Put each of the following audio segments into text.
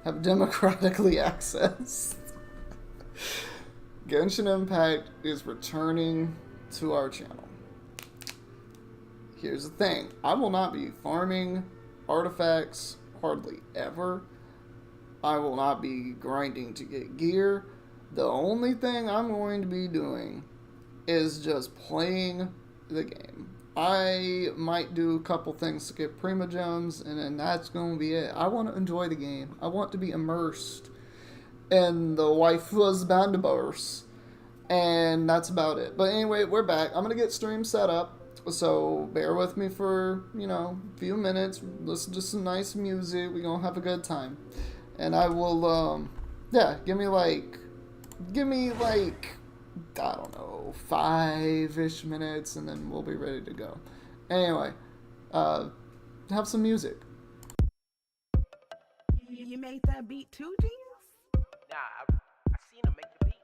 have democratically accessed. Genshin Impact is returning to our channel. Here's the thing. I will not be farming artifacts hardly ever. I will not be grinding to get gear. The only thing I'm going to be doing is just playing the game. I might do a couple things to get Primogems, and then that's going to be it. I want to enjoy the game. I want to be immersed in the waifu's bandiverse. And that's about it. But anyway, we're back. I'm going to get stream set up. So bear with me for, a few minutes. Listen to some nice music. We're going to have a good time. And I will, give me like, I don't know, 5-ish minutes, and then we'll be ready to go. Anyway, have some music. You made that beat too, Genius? Nah, I seen him make the beat.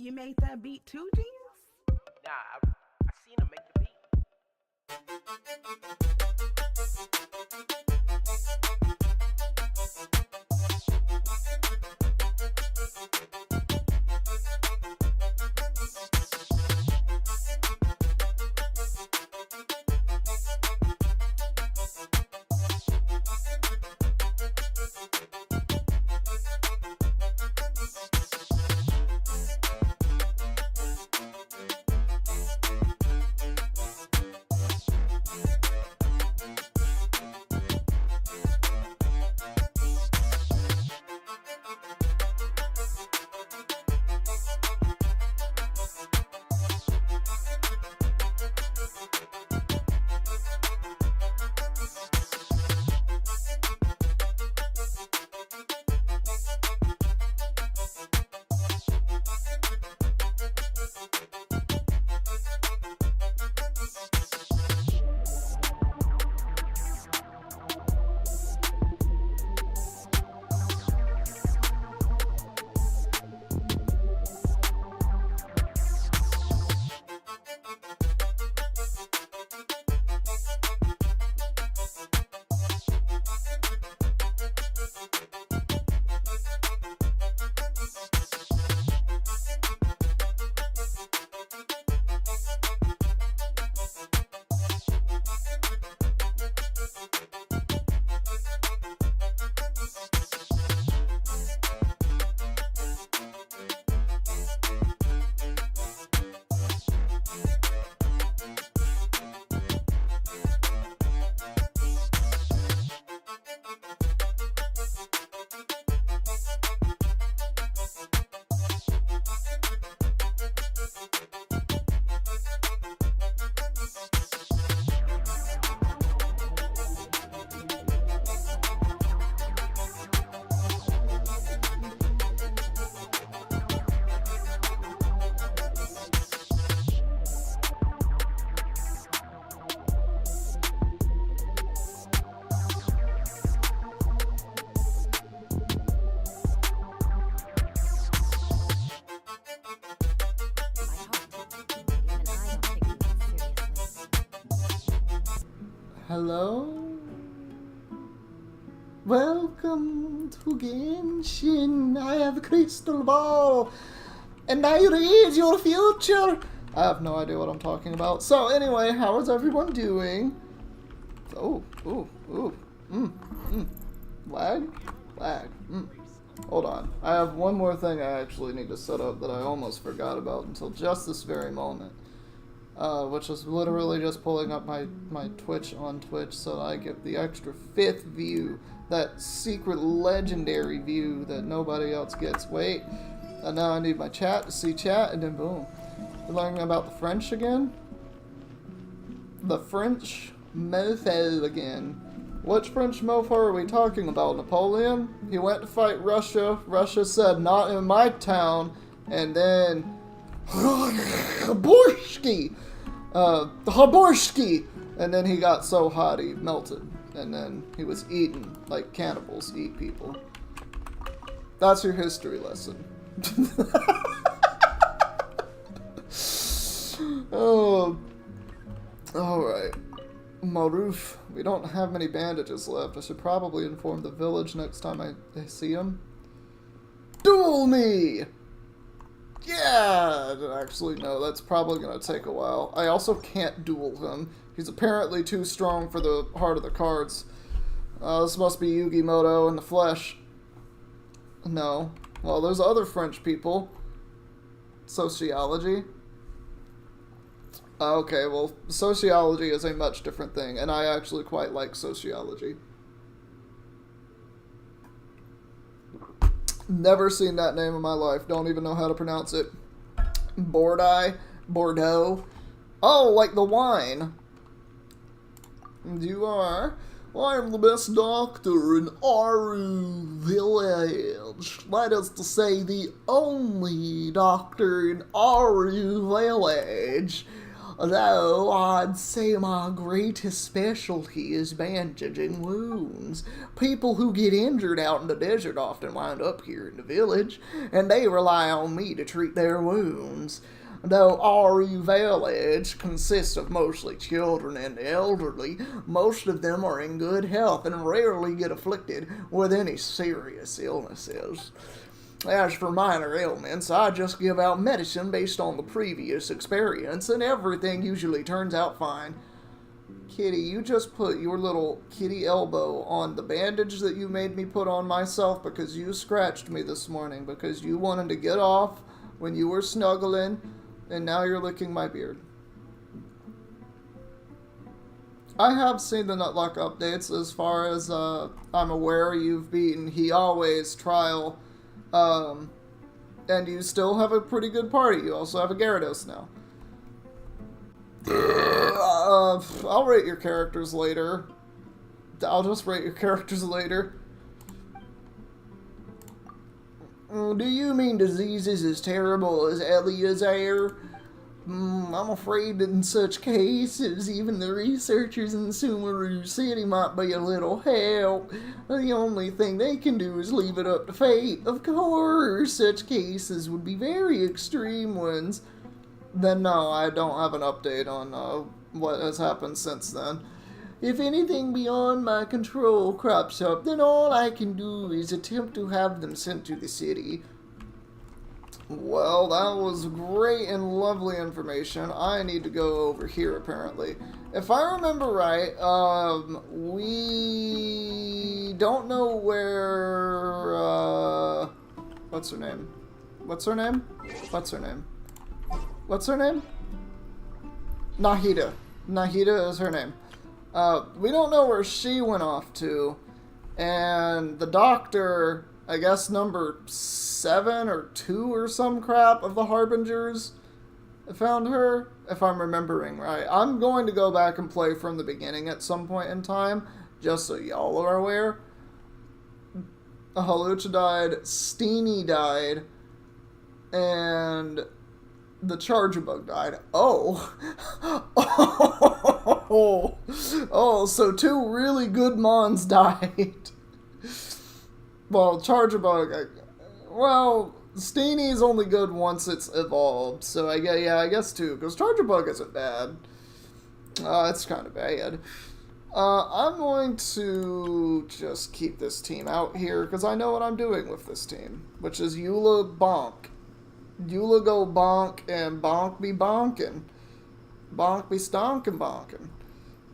you made that beat too, Genius? Nah, I seen him make the beat. Hello? Welcome to Genshin. I have a crystal ball, and I read your future. I have no idea what I'm talking about. So anyway, how is everyone doing? Oh, lag? Hold on. I have one more thing I actually need to set up that I almost forgot about until just this very moment. Which is literally just pulling up my Twitch on Twitch so that I get the extra 5th view. That secret legendary view that nobody else gets. Wait. And now I need my chat to see chat, and then boom. We're learning about the French again. The French mofo again. Which French mofo are we talking about? Napoleon? He went to fight Russia. Russia said, not in my town. And then... Haborsky! And then he got so hot he melted. And then he was eaten like cannibals eat people. That's your history lesson. Oh. Alright. Maruf. We don't have many bandages left. I should probably inform the village next time I see him. Duel me! Yeah! Actually, no, that's probably gonna take a while. I also can't duel him. He's apparently too strong for the heart of the cards. This must be Yugimoto in the flesh. No. Well, there's other French people. Sociology. Okay, well, sociology is a much different thing, and I actually quite like sociology. Never seen that name in my life. Don't even know how to pronounce it. Bordeaux. Oh, like the wine. You are. Well, I'm the best doctor in Aru Village. That is to say, the only doctor in Aru Village. Though I'd say my greatest specialty is bandaging wounds. People who get injured out in the desert often wind up here in the village, and they rely on me to treat their wounds. Though our village consists of mostly children and elderly, most of them are in good health and rarely get afflicted with any serious illnesses. As for minor ailments, I just give out medicine based on the previous experience, and everything usually turns out fine. Kitty, you just put your little kitty elbow on the bandage that you made me put on myself because you scratched me this morning because you wanted to get off when you were snuggling, and now you're licking my beard. I have seen the Nutluck updates. As far as I'm aware, you've beaten He Always Trial. And you still have a pretty good party. You also have a Gyarados now. I'll rate your characters later. I'll just rate your characters later. Do you mean diseases as terrible as Eleazar? I'm afraid in such cases, even the researchers in Sumeru City might be a little help. The only thing they can do is leave it up to fate. Of course, such cases would be very extreme ones. Then no, I don't have an update on what has happened since then. If anything beyond my control crops up, then all I can do is attempt to have them sent to the city. Well, that was great and lovely information. I need to go over here, apparently. If I remember right, we don't know where, what's her name? What's her name? What's her name? What's her name? Nahida. Nahida is her name. We don't know where she went off to, and the doctor, I guess number 7 or 2 or some crap of the Harbingers found her, if I'm remembering right. I'm going to go back and play from the beginning at some point in time, just so y'all are aware. Halucha died, Steenie died, and the Charger Bug died. Oh. Oh, so 2 really good Mons died. Well, Charger Bug, well, Steenie's only good once it's evolved, so I guess 2, because Charger Bug isn't bad. It's kind of bad. I'm going to just keep this team out here, because I know what I'm doing with this team, which is Eula Bonk. Eula go bonk, and Bonk be bonkin'. Bonk be stonkin' bonkin'.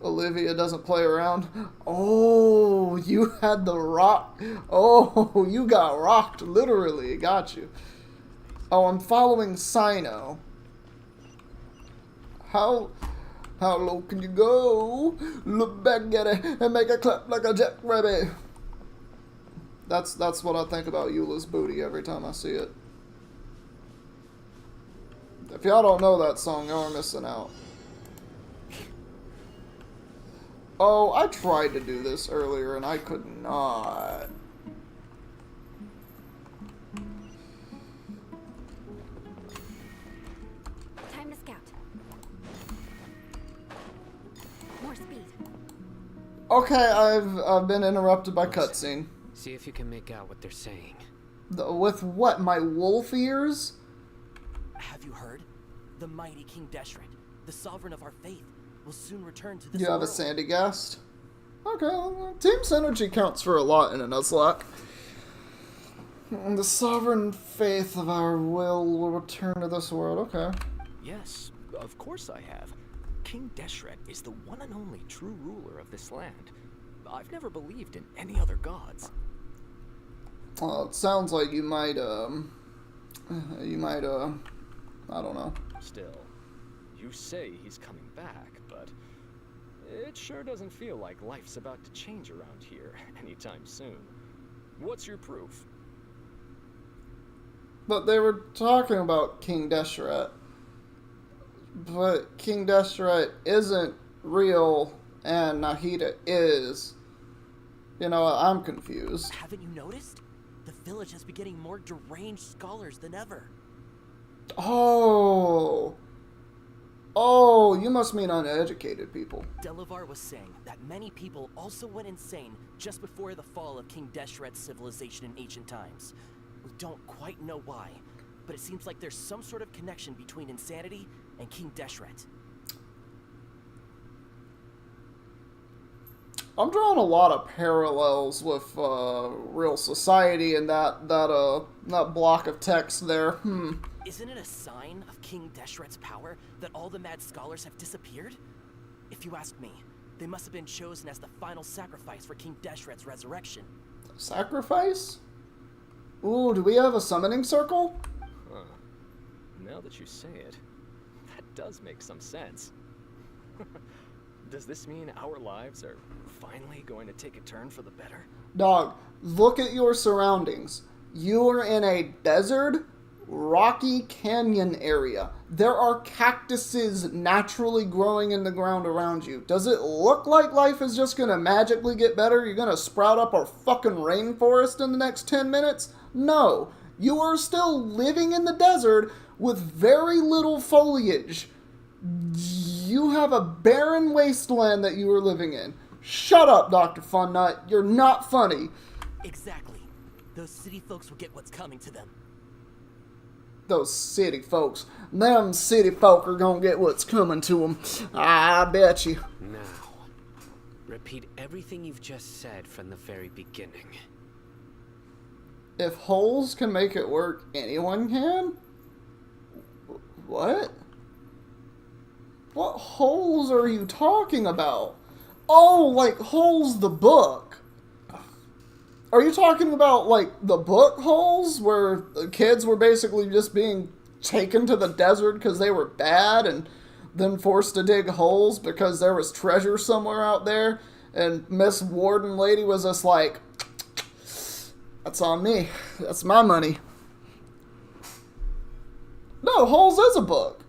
Olivia doesn't play around. Oh, you had the rock. Oh, you got rocked, literally. Got you. Oh, I'm following Sino. How low can you go? Look back at it and make a clap like a jackrabbit. That's what I think about Eula's booty every time I see it. If y'all don't know that song, y'all are missing out. Oh, I tried to do this earlier and I could not. Time to scout. More speed. Okay, I've been interrupted by cutscene. See if you can make out what they're saying. With what? My wolf ears? Have you heard? The mighty King Deshret, the sovereign of our faith, will soon return to this You have world. a Sandy Gast? Okay, well, team synergy counts for a lot in a Nuzlocke. The sovereign faith of our will return to this world. Okay. Yes, of course I have. King Deshret is the one and only true ruler of this land. I've never believed in any other gods. Well, it sounds like you might, I don't know. Still, you say he's coming back, but it sure doesn't feel like life's about to change around here anytime soon. What's your proof? But they were talking about King Deshret. But King Deshret isn't real, and Nahida is. You know, I'm confused. Haven't you noticed? The village has been getting more deranged scholars than ever. Oh, must mean uneducated people. Delavar was saying that many people also went insane just before the fall of King Deshret's civilization in ancient times. We don't quite know why, but it seems like there's some sort of connection between insanity and King Deshret. I'm drawing a lot of parallels with real society and that block of text there. Isn't it a sign of King Deshret's power that all the mad scholars have disappeared? If you ask me, they must have been chosen as the final sacrifice for King Deshret's resurrection. Sacrifice? Ooh, do we have a summoning circle? Huh. Now that you say it, that does make some sense. Does this mean our lives are finally going to take a turn for the better? Dog, look at your surroundings. You are in a desert, rocky canyon area. There are cactuses naturally growing in the ground around you. Does it look like life is just gonna magically get better? You're gonna sprout up a fucking rainforest in the next 10 minutes? No. You are still living in the desert with very little foliage. You have a barren wasteland that you are living in. Shut up, Dr. Funnut. You're not funny. Exactly. Those city folks will get what's coming to them. Those city folks. Them city folk are gonna get what's coming to them. I bet you. Now, repeat everything you've just said from the very beginning. If holes can make it work, anyone can? What? What holes are you talking about? Oh, like Holes the book. Are you talking about, like, the book Holes, where the kids were basically just being taken to the desert because they were bad and then forced to dig holes because there was treasure somewhere out there? And Miss Warden Lady was just like, that's on me. That's my money. No, Holes is a book.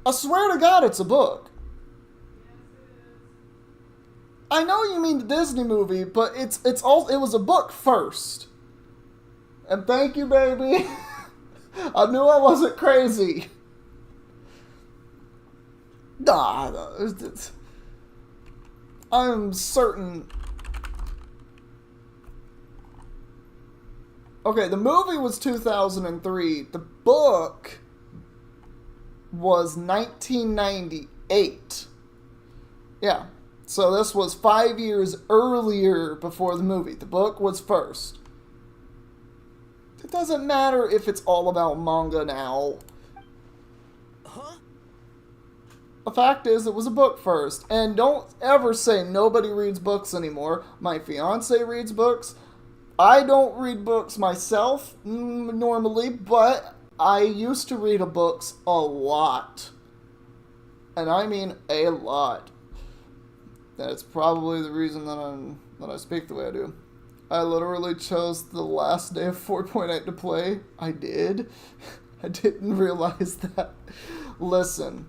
I swear to God, it's a book. I know you mean the Disney movie, but it was a book first. And thank you, baby. I knew I wasn't crazy. Nah, I'm certain. Okay, the movie was 2003. The book was 1998. Yeah. So this was 5 years earlier before the movie. The book was first. It doesn't matter if it's all about manga now. Huh? The fact is, it was a book first. And don't ever say nobody reads books anymore. My fiance reads books. I don't read books myself, normally, but I used to read books a lot. And I mean a lot. That's probably the reason that I speak the way I do. I literally chose the last day of 4.8 to play. I did. I didn't realize that. Listen,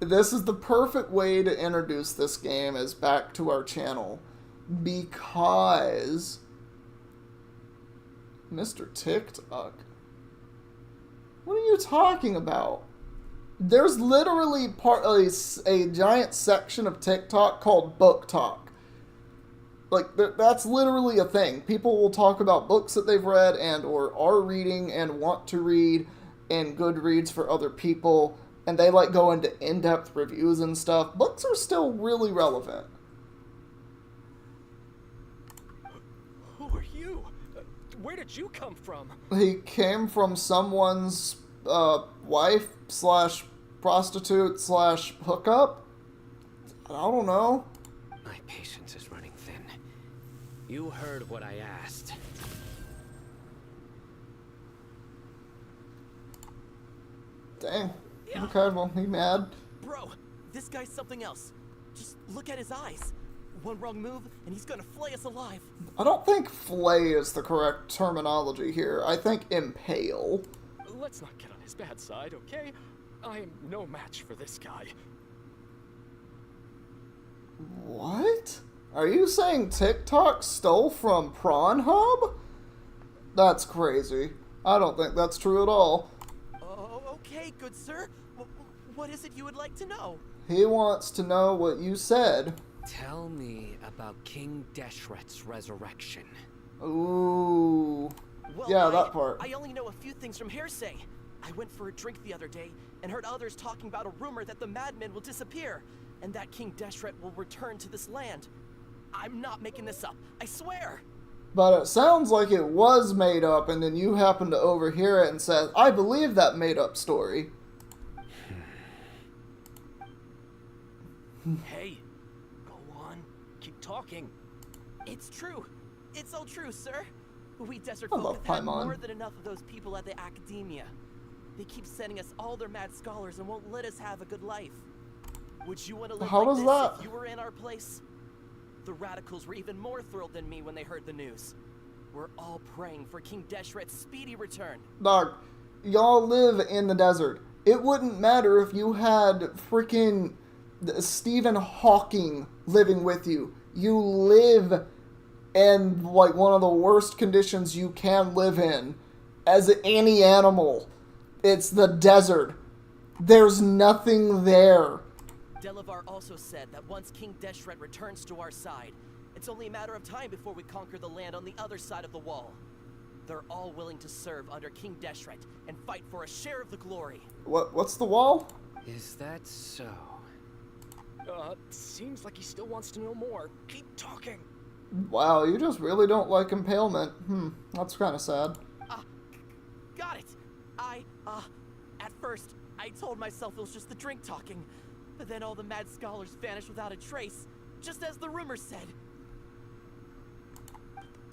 this is the perfect way to introduce this game as back to our channel. Because Mr. TikTok. What are you talking about? There's literally a giant section of TikTok called Book Talk. Like, that's literally a thing. People will talk about books that they've read and or are reading and want to read and Goodreads for other people. And they, like, go into in-depth reviews and stuff. Books are still really relevant. Who are you? Where did you come from? He came from someone's wife / prostitute / hookup. I don't know. My patience is running thin. You heard what I asked. Dang. Okay, well, he mad. Bro, this guy's something else. Just look at his eyes. One wrong move, and he's gonna flay us alive. I don't think flay is the correct terminology here. I think impale. Let's not get on his bad side, okay? I am no match for this guy. What? Are you saying TikTok stole from Pornhub? That's crazy. I don't think that's true at all. Oh, okay, good sir. What is it you would like to know? He wants to know what you said. Tell me about King Deshret's resurrection. Ooh. Well, Yeah, that part. I only know a few things from hearsay. I went for a drink the other day and heard others talking about a rumor that the madmen will disappear and that King Deshret will return to this land. I'm not making this up, I swear. But it sounds like it was made up, and then you happened to overhear it and said, I believe that made up story. Hey, go on, keep talking. It's true. It's all true, sir. We desert I folk love have had Paimon. more than enough of those people at the academia. They keep sending us all their mad scholars and won't let us have a good life. Would you want to live How like does this that- if you were in our place? The radicals were even more thrilled than me when they heard the news. We're all praying for King Deshret's speedy return. Dog, y'all live in the desert. It wouldn't matter if you had freaking Stephen Hawking living with you. You live in like one of the worst conditions you can live in as any animal. It's the desert. There's nothing there. Delavar also said that once King Deshret returns to our side, it's only a matter of time before we conquer the land on the other side of the wall. They're all willing to serve under King Deshret and fight for a share of the glory. What's the wall? Is that so? Seems like he still wants to know more. Keep talking. Wow, you just really don't like impalement. That's kind of sad. Got it. At first, I told myself it was just the drink talking, but then all the mad scholars vanished without a trace, just as the rumor said.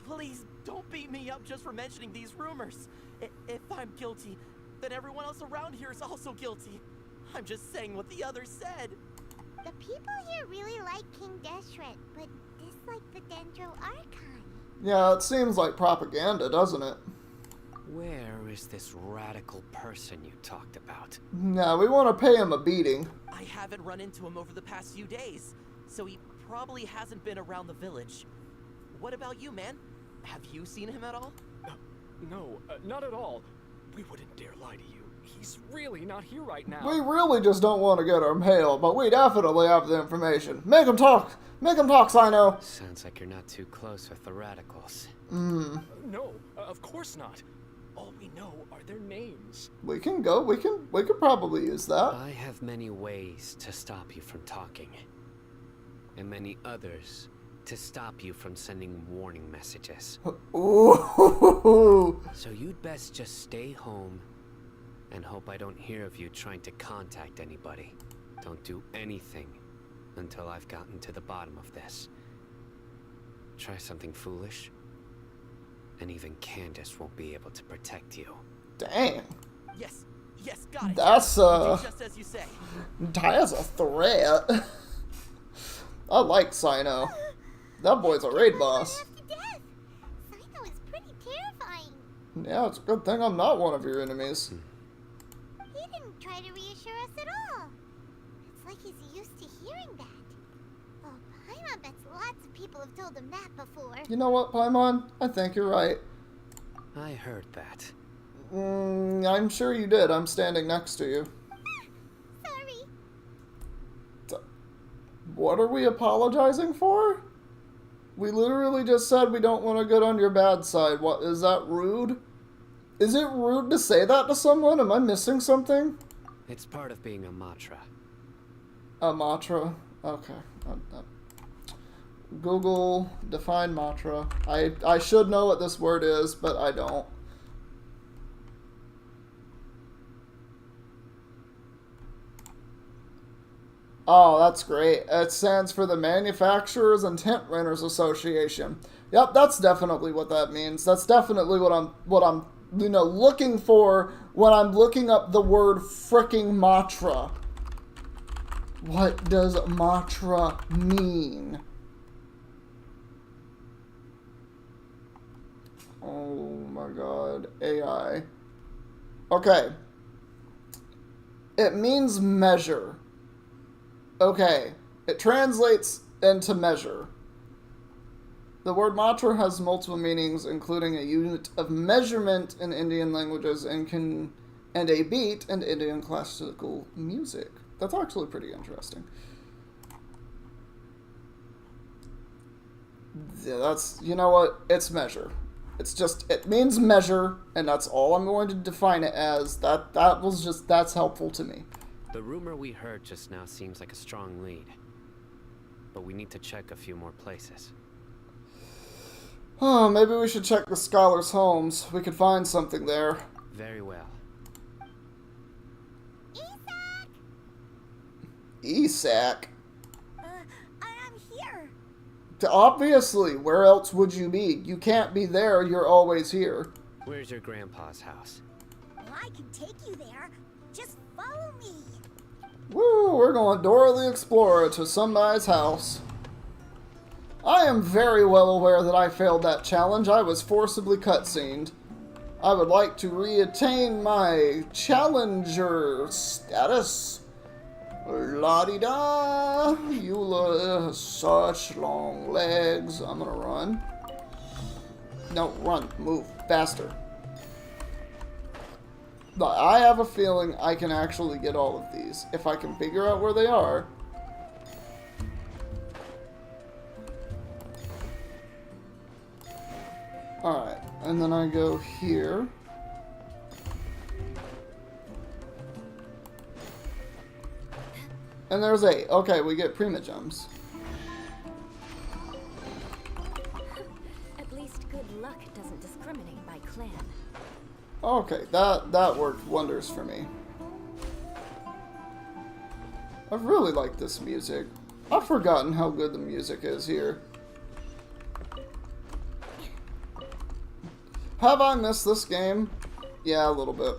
Please don't beat me up just for mentioning these rumors. If I'm guilty, then everyone else around here is also guilty. I'm just saying what the others said. The people here really like King Deshret, but dislike the Dendro Archon. Yeah, it seems like propaganda, doesn't it? Where is this radical person you talked about? Nah, we want to pay him a beating. I haven't run into him over the past few days, so he probably hasn't been around the village. What about you, man? Have you seen him at all? No, not at all. We wouldn't dare lie to you. He's really not here right now. We really just don't want to get him hailed, but we definitely have the information. Make him talk! Make him talk, Sino! Sounds like you're not too close with the radicals. No, of course not. All we know are their names. We can go, we could probably use that. I have many ways to stop you from talking. And many others to stop you from sending warning messages. Ooh! So you'd best just stay home and hope I don't hear of you trying to contact anybody. Don't do anything until I've gotten to the bottom of this. Try something foolish, and even Candace won't be able to protect you. Dang. Yes, got it. That's, Do just as you say. That's a threat. I like Sino. That boy's a raid boss. Half to death. Sino is pretty terrifying. Yeah, it's a good thing I'm not one of your enemies. He didn't try to reassure us at all. It's like he's used to hearing that. Oh, Paimon bets lots of people have told him that before. You know what, Paimon? I think you're right. I heard that. I'm sure you did. I'm standing next to you. Sorry. What are we apologizing for? We literally just said we don't want to get on your bad side. What, is that rude? Is it rude to say that to someone? Am I missing something? It's part of being a Matra. A Matra? Okay. Google, define Matra. I should know what this word is, but I don't. Oh, that's great. It stands for the Manufacturers and Tent Renters Association. Yep, that's definitely what that means. That's definitely what I'm looking for when I'm looking up the word fricking Matra. What does Matra mean? Oh my god, AI. Okay. It means measure. Okay, it translates into measure. The word matra has multiple meanings, including a unit of measurement in Indian languages, and can and a beat and Indian classical music. That's actually pretty interesting. Yeah, that's, you know what? It's measure. It's just, it means measure, and that's all I'm going to define it as. That's helpful to me. The rumor we heard just now seems like a strong lead. But we need to check a few more places. Oh, maybe we should check the scholars' homes. We could find something there. Very well. Isak? I'm here. Obviously, where else would you be? You can't be there, you're always here. Where's your grandpa's house? Well, I can take you there. Just follow me. Woo, we're going Dora the Explorer to somebody's house. I am very well aware that I failed that challenge. I was forcibly cutscened. I would like to reattain my challenger status. La-di-da! Eula has such long legs. I'm gonna run. No, run. Move. Faster. But I have a feeling I can actually get all of these. If I can figure out where they are. Alright, and then I go here. And there's 8. Okay, we get Primogems. At least good luck doesn't discriminate by clan. Okay, that worked wonders for me. I really like this music. I've forgotten how good the music is here. Have I missed this game? Yeah, a little bit.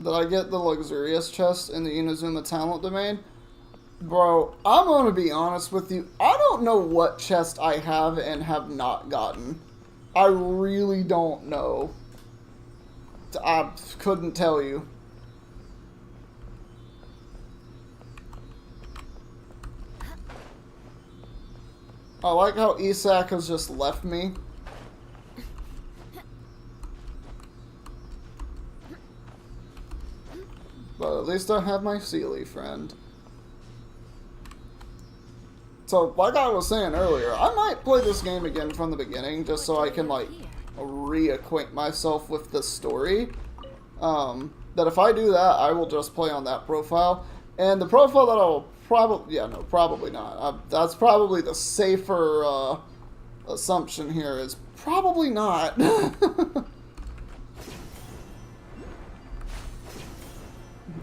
Did I get the luxurious chest in the Inazuma talent domain? Bro, I'm gonna be honest with you. I don't know what chest I have and have not gotten. I really don't know. I couldn't tell you. I like how Isak has just left me. But at least I have my Sealy friend. So, like I was saying earlier, I might play this game again from the beginning, just so I can, like, reacquaint myself with the story. That if I do that, I will just play on that profile. And the profile that I'll probably... Yeah, no, probably not. That's probably the safer assumption here, is probably not.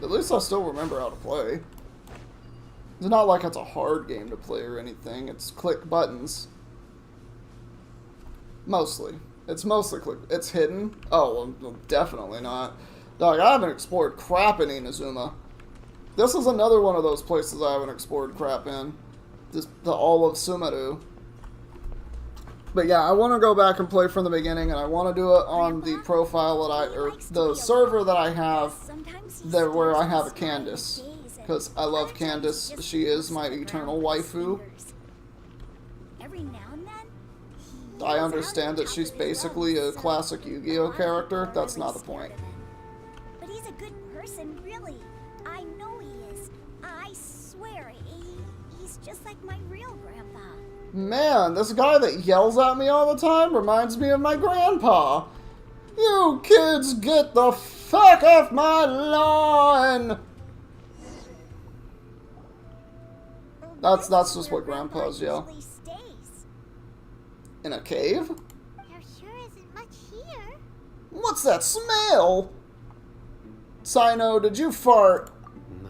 At least I still remember how to play. It's not like it's a hard game to play or anything. It's click buttons. Mostly. It's mostly click. It's hidden. Oh, well, definitely not. Dog, I haven't explored crap in Inazuma. This is another one of those places I haven't explored crap in. Just the all of Sumeru. But yeah, I want to go back and play from the beginning, and I want to do it on the profile that or the server that I have, there where I have a Candace. Because I love Candace. She is my eternal waifu. I understand that she's basically a classic Yu-Gi-Oh character. That's not the point. But he's a good person, really. I know he is. I swear, he's just like my real grandpa. Man, this guy that yells at me all the time reminds me of my grandpa. You kids get the fuck off my lawn! That's just what grandpas yell. In a cave? There sure isn't much here. What's that smell? Sino, did you fart? No.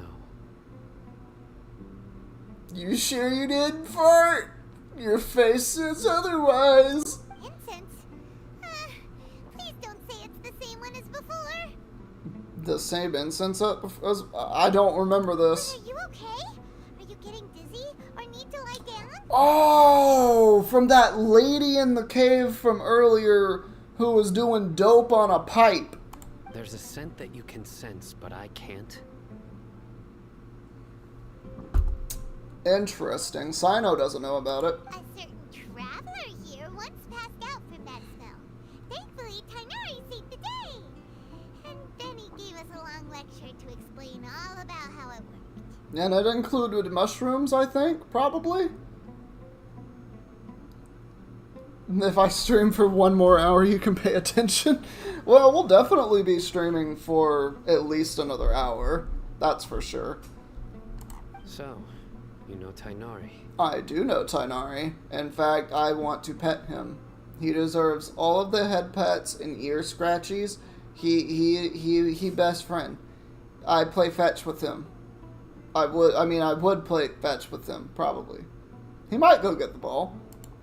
You sure you didn't fart? Your face says otherwise. Incense? Please don't say it's the same one as before. The same incense as... I don't remember this. Are you okay? Are you getting dizzy or need to lie down? Oh, from that lady in the cave from earlier who was doing dope on a pipe. There's a scent that you can sense, but I can't. Interesting. Sino doesn't know about it. A certain traveler here once passed out from that smell. Thankfully, Tainari saved the day. us a long lecture to explain all about how it worked. And it included mushrooms, I think, probably. If I stream for 1 more hour, you can pay attention. Well, we'll definitely be streaming for at least another hour. That's for sure. So, you know Tainari? I do know Tainari. In fact, I want to pet him. He deserves all of the head pets and ear scratchies. He best friend. I play fetch with him. I would play fetch with him, probably. He might go get the ball.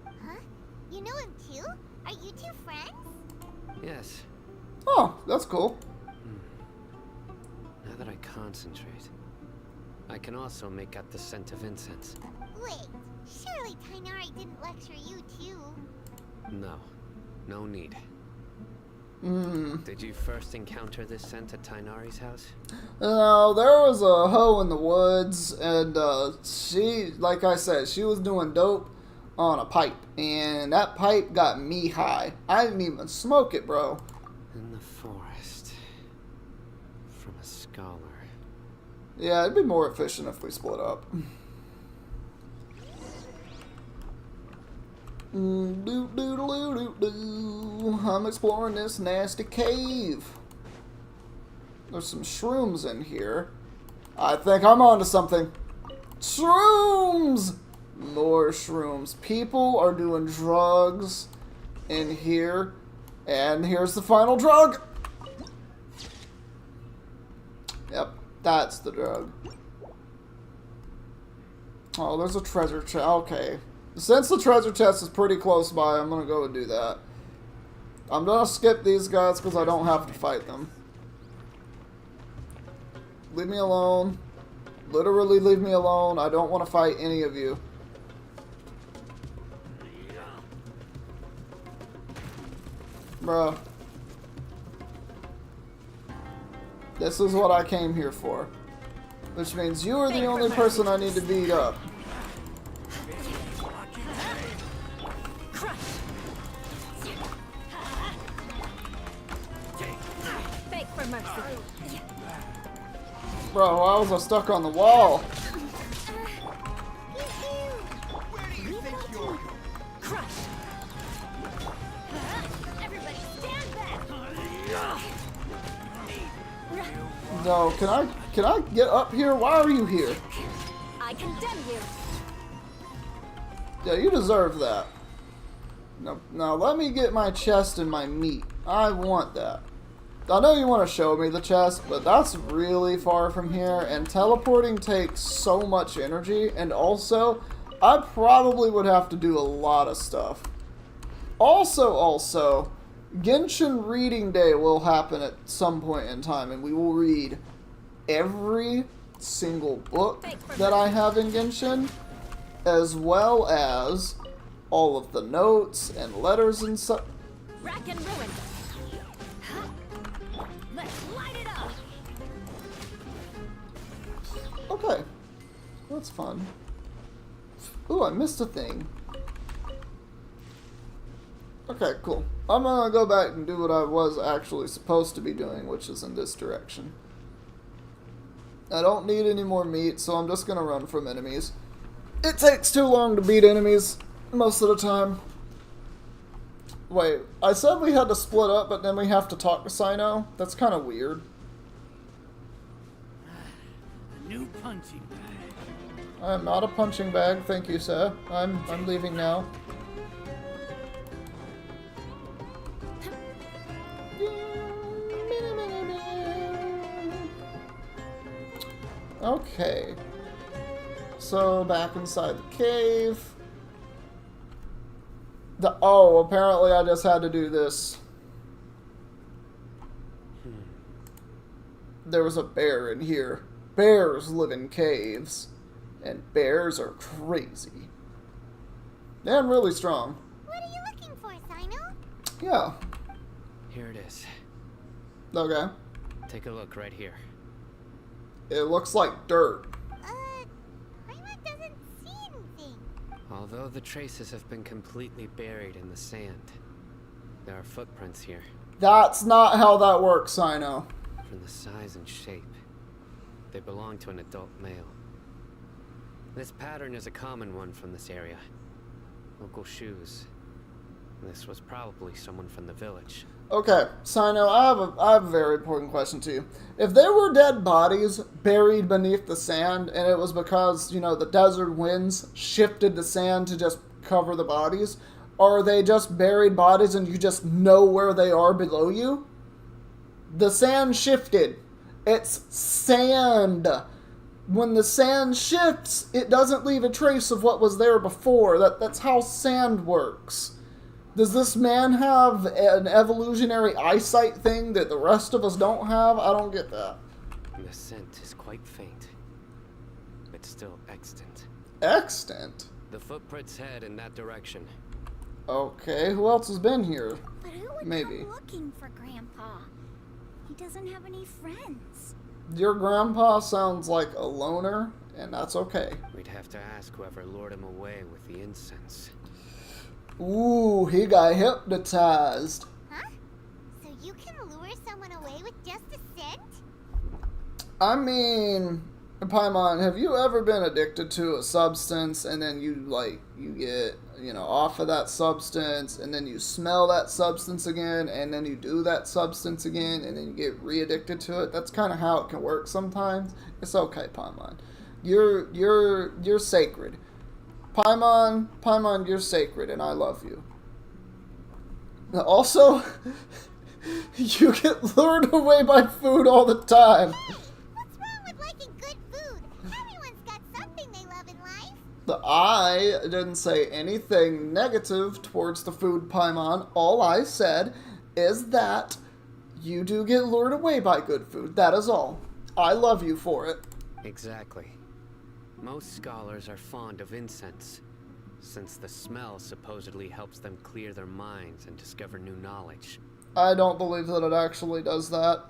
Huh? You know him too? Are you two friends? Yes. Oh, that's cool. Now that I concentrate, I can also make out the scent of incense. Wait, surely Tainari didn't lecture you too? No. No need. Hmm. Did you first encounter this scent at Tainari's house? There was a hoe in the woods, and she, like I said, she was doing dope on a pipe, and that pipe got me high. I didn't even smoke it, bro. In the forest. From a scholar. Yeah, it'd be more efficient if we split up. I'm exploring this nasty cave. There's some shrooms in here. I think I'm onto something. Shrooms! More shrooms. People are doing drugs in here. And here's the final drug. Yep, that's the drug. Oh, there's a treasure chest. Okay. Since the treasure chest is pretty close by, I'm gonna go and do that. I'm gonna skip these guys because I don't have to fight them. Leave me alone. Literally leave me alone. I don't want to fight any of you. Bruh. This is what I came here for. Which means you are the only person I need to beat up. Beg for mercy. Bro, why was I stuck on the wall? No, can I get up here? Why are you here? I condemn you. Yeah, you deserve that. Now let me get my chest and my meat. I want that. I know you want to show me the chest, but that's really far from here, and teleporting takes so much energy, and also, I probably would have to do a lot of stuff. Also, Genshin Reading Day will happen at some point in time, and we will read every single book that I have in Genshin, as well as all of the notes and letters and such. Rack and ruin. Let's light it up. Okay, that's fun. Ooh, I missed a thing. Okay, cool. I'm gonna go back and do what I was actually supposed to be doing, which is in this direction. I don't need any more meat, so I'm just gonna run from enemies. It takes too long to beat enemies, most of the time. Wait, I said we had to split up, but then we have to talk to Sino? That's kind of weird. A new punching bag. I am not a punching bag, thank you, sir. I'm leaving now. Okay. So, back inside the cave. Oh, apparently I just had to do this. There was a bear in here. Bears live in caves. And bears are crazy. And really strong. What are you looking for, Sino? Yeah. Here it is. Okay. Take a look right here. It looks like dirt. Paimon doesn't see anything. Although the traces have been completely buried in the sand, there are footprints here. That's not how that works, Sino. From the size and shape, they belong to an adult male. This pattern is a common one from this area. Local shoes. This was probably someone from the village. Okay, Sino, I have a very important question to you. If there were dead bodies buried beneath the sand, and it was because, you know, the desert winds shifted the sand to just cover the bodies, or are they just buried bodies and you just know where they are below you? The sand shifted. It's sand. When the sand shifts, it doesn't leave a trace of what was there before. That's how sand works. Does this man have an evolutionary eyesight thing that the rest of us don't have? I don't get that. The scent is quite faint, but still extant. Extant? The footprints head in that direction. Okay, who else has been here? But who would Maybe. come looking for Grandpa? He doesn't have any friends. Your grandpa sounds like a loner, and that's okay. We'd have to ask whoever lured him away with the incense. Ooh, he got hypnotized. Huh? So you can lure someone away with just a scent? I mean, Paimon, have you ever been addicted to a substance and then you get, off of that substance and then you smell that substance again and then you do that substance again and then you get re-addicted to it? That's kind of how it can work sometimes. It's okay, Paimon. You're sacred. Paimon, you're sacred and I love you. Also, you get lured away by food all the time. What's wrong with liking good food? Everyone's got something they love in life. I didn't say anything negative towards the food, Paimon. All I said is that you do get lured away by good food. That is all. I love you for it. Exactly. Most scholars are fond of incense, since the smell supposedly helps them clear their minds and discover new knowledge. I don't believe that it actually does that.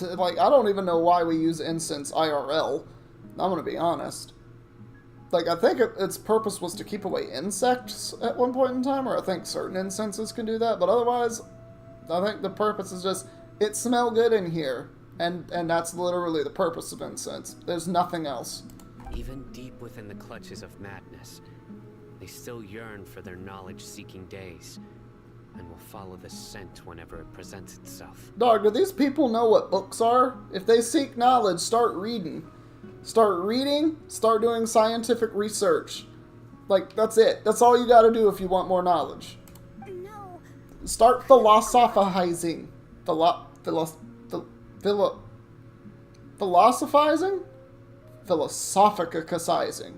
I don't even know why we use incense IRL. I'm gonna be honest. I think its purpose was to keep away insects at one point in time, or I think certain incenses can do that, but otherwise, I think the purpose is just, it smell good in here, and that's literally the purpose of incense. There's nothing else. Even deep within the clutches of madness, they still yearn for their knowledge-seeking days, and will follow the scent whenever it presents itself. Dog, do these people know what books are? If they seek knowledge, start reading. Start reading, start doing scientific research. That's it. That's all you gotta do if you want more knowledge. No. Start philosophizing. Philosophizing? Philosophicizing.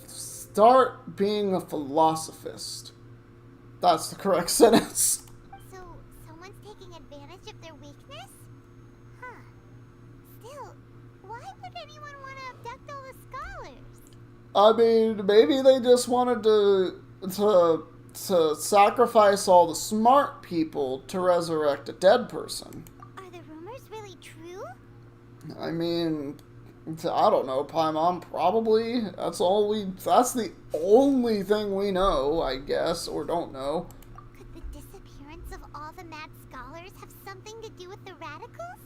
Start being a philosophist. That's the correct sentence. So, someone's taking advantage of their weakness? Huh. Still, why would anyone want to abduct all the scholars? I mean, maybe they just wanted to sacrifice all the smart people to resurrect a dead person. Are the rumors really true? I mean, I don't know, Paimon, probably. That's the only thing we know, I guess, or don't know. Could the disappearance of all the mad scholars have something to do with the radicals?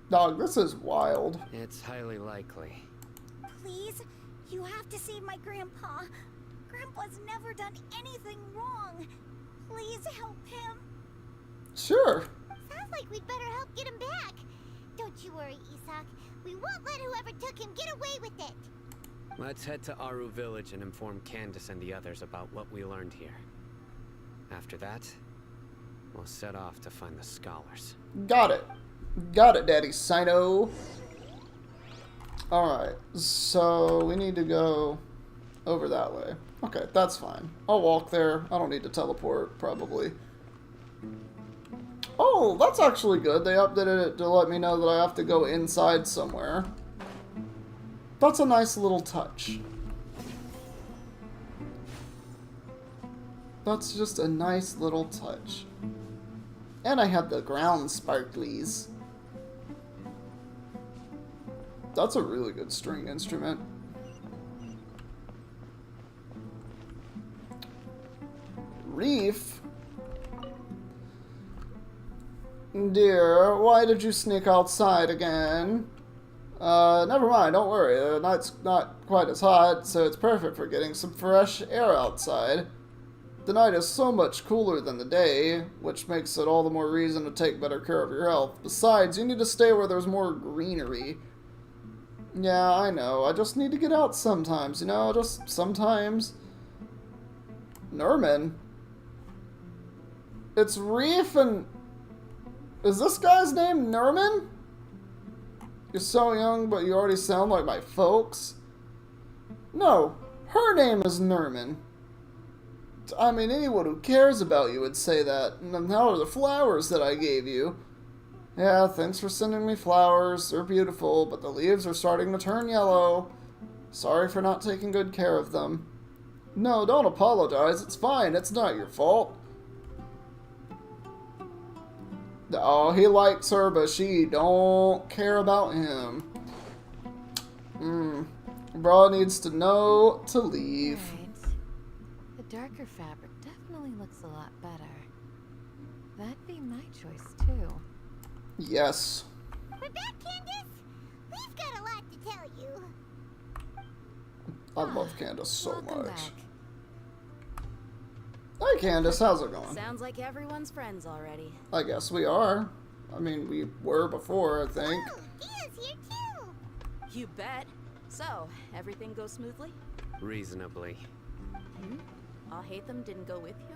Dog, this is wild. It's highly likely. Please, you have to see my grandpa. Grandpa's never done anything wrong. Please help him. Sure. Sounds like we'd better help get him back. Don't you worry, Isak. We won't let whoever took him get away with it. Let's head to Aru Village and inform Candace and the others about what we learned here. After that, we'll set off to find the scholars. Got it. Got it, Daddy Sino. Alright, so we need to go over that way. Okay, that's fine. I'll walk there. I don't need to teleport, probably. Oh, that's actually good. They updated it to let me know that I have to go inside somewhere. That's a nice little touch. That's just a nice little touch. And I have the ground sparklies. That's a really good string instrument. Reef? Dear, why did you sneak outside again? Never mind, don't worry. The night's not quite as hot, so it's perfect for getting some fresh air outside. The night is so much cooler than the day, which makes it all the more reason to take better care of your health. Besides, you need to stay where there's more greenery. Yeah, I know. I just need to get out sometimes, you know? Just sometimes. Nerman? It's Reef and... Is this guy's name Nerman? You're so young, but you already sound like my folks. No, her name is Nerman. I mean, anyone who cares about you would say that. And how are the flowers that I gave you? Yeah, thanks for sending me flowers. They're beautiful, but the leaves are starting to turn yellow. Sorry for not taking good care of them. No, don't apologize. It's fine. It's not your fault. Oh, he likes her, but she don't care about him. Bra needs to know to leave. Right. The darker fabric definitely looks a lot better. That'd be my choice, too. Yes. We're back, Candace. We've got a lot to tell you. I love Candace so Welcome much. back. Hi, Candace. How's it going? Sounds like everyone's friends already. I guess we are. I mean, we were before, I think. Oh, Dia's here too. You bet. So, everything goes smoothly? Reasonably. Al-Haytham didn't go with you?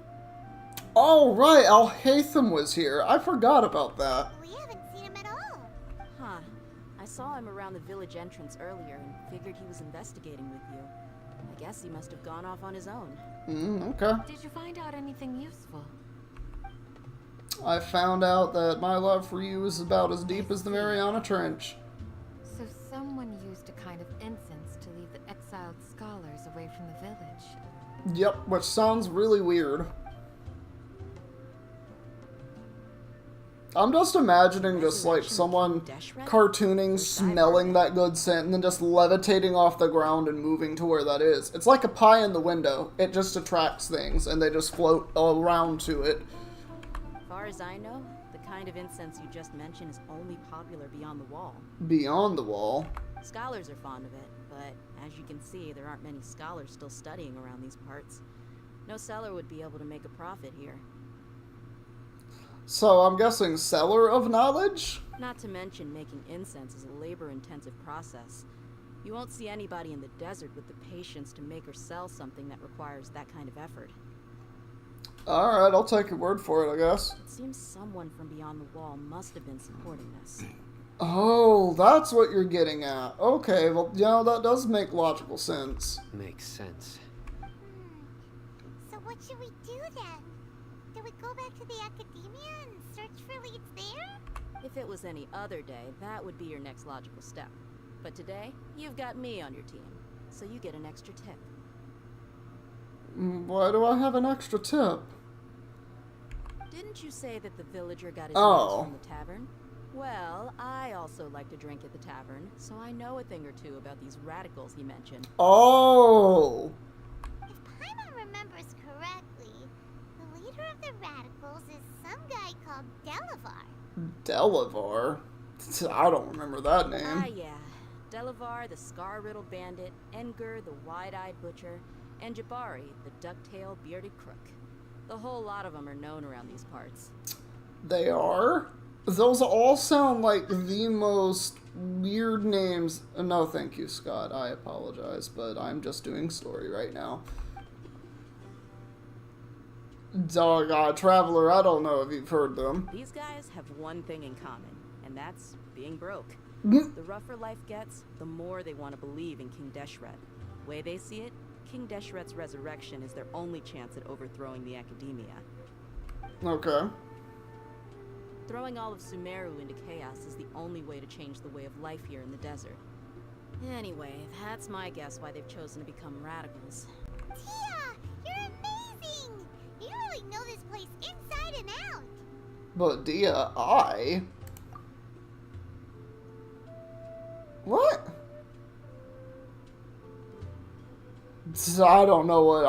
Oh, right. Al-Haytham was here. I forgot about that. We haven't seen him at all. Huh. I saw him around the village entrance earlier and figured he was investigating with you. I guess he must have gone off on his own. Okay. Did you find out anything useful? I found out that my love for you is about as deep as the Mariana Trench. So someone used a kind of incense to lead the exiled scholars away from the village. Yep, which sounds really weird. I'm just imagining just like someone cartooning, smelling that good scent, and then just levitating off the ground and moving to where that is. It's like a pie in the window. It just attracts things, and they just float all around to it. As far as I know, the kind of incense you just mentioned is only popular beyond the wall. Beyond the wall. Scholars are fond of it, but as you can see, there aren't many scholars still studying around these parts. No seller would be able to make a profit here. So I'm guessing seller of knowledge? Not to mention making incense is a labor-intensive process. You won't see anybody in the desert with the patience to make or sell something that requires that kind of effort. Alright, I'll take your word for it, I guess. It seems someone from beyond the wall must have been supporting this. Oh, that's what you're getting at. Okay, well, you know, that does make logical sense. Makes sense. So what should we do then? Do we go back to the academia and search for leads there? If it was any other day, that would be your next logical step. But today, you've got me on your team, so you get an extra tip. Why do I have an extra tip? Didn't you say that the villager got his Oh. meals from the tavern? Well, I also like to drink at the tavern, so I know a thing or two about these radicals he mentioned. Oh! If Paimon remembers correctly, the leader of the radicals is some guy called Delavar. Delavar? I don't remember that name. Ah, yeah. Delavar, the scar-riddled bandit, Engur, the wide-eyed butcher, and Jabari, the duck-tailed bearded crook. The whole lot of them are known around these parts. They are? Those all sound like the most weird names. No, thank you, Scott. I apologize, but I'm just doing story right now. Oh, God, Traveler, I don't know if you've heard them. These guys have one thing in common, and that's being broke. Mm. The rougher life gets, the more they want to believe in King Deshret. Way they see it, King Deshret's resurrection is their only chance at overthrowing the academia. Okay. Throwing all of Sumeru into chaos is the only way to change the way of life here in the desert. Anyway, that's my guess why they've chosen to become radicals. Tia, you're amazing! You really know this place inside and out. But Dia, What? I don't know what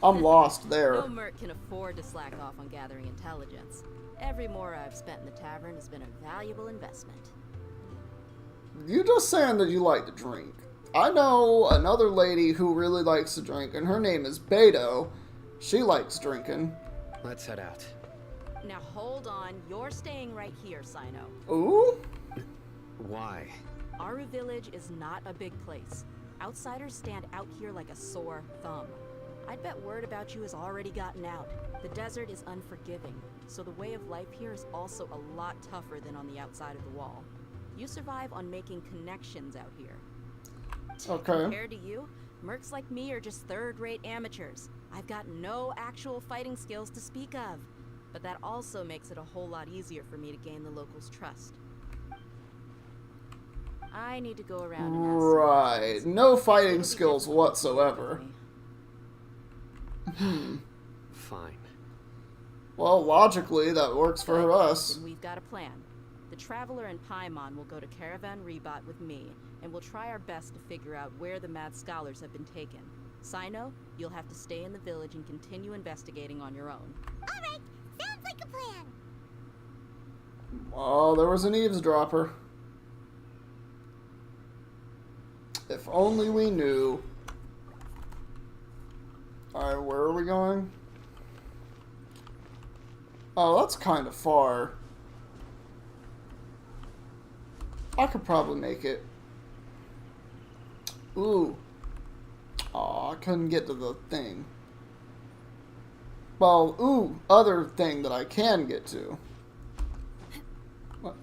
I'm lost there. No merc can afford to slack off on gathering intelligence. Every more I've spent in the tavern has been a valuable investment. You just saying that you like to drink. I know another lady who really likes to drink, and her name is Beto. She likes drinking. Let's head out. Now hold on, you're staying right here, Sino. Ooh? Why? Aru Village is not a big place. Outsiders stand out here like a sore thumb. I'd bet word about you has already gotten out. The desert is unforgiving, so the way of life here is also a lot tougher than on the outside of the wall. You survive on making connections out here. Okay. Compared to you, mercs like me are just third-rate amateurs. I've got no actual fighting skills to speak of. But that also makes it a whole lot easier for me to gain the locals' trust. I need to go around and ask Right. No fighting skills whatsoever. Fine. Well, logically, that works for us. Then we've got a plan. The Traveler and Paimon will go to Caravan Rebat with me, and we'll try our best to figure out where the Mad Scholars have been taken. Sino, you'll have to stay in the village and continue investigating on your own. Alright, sounds like a plan. Oh, there was an eavesdropper. If only we knew. Alright, where are we going? Oh, that's kind of far. I could probably make it. Ooh. Aw, I couldn't get to the thing. Well, ooh, other thing that I can get to. What?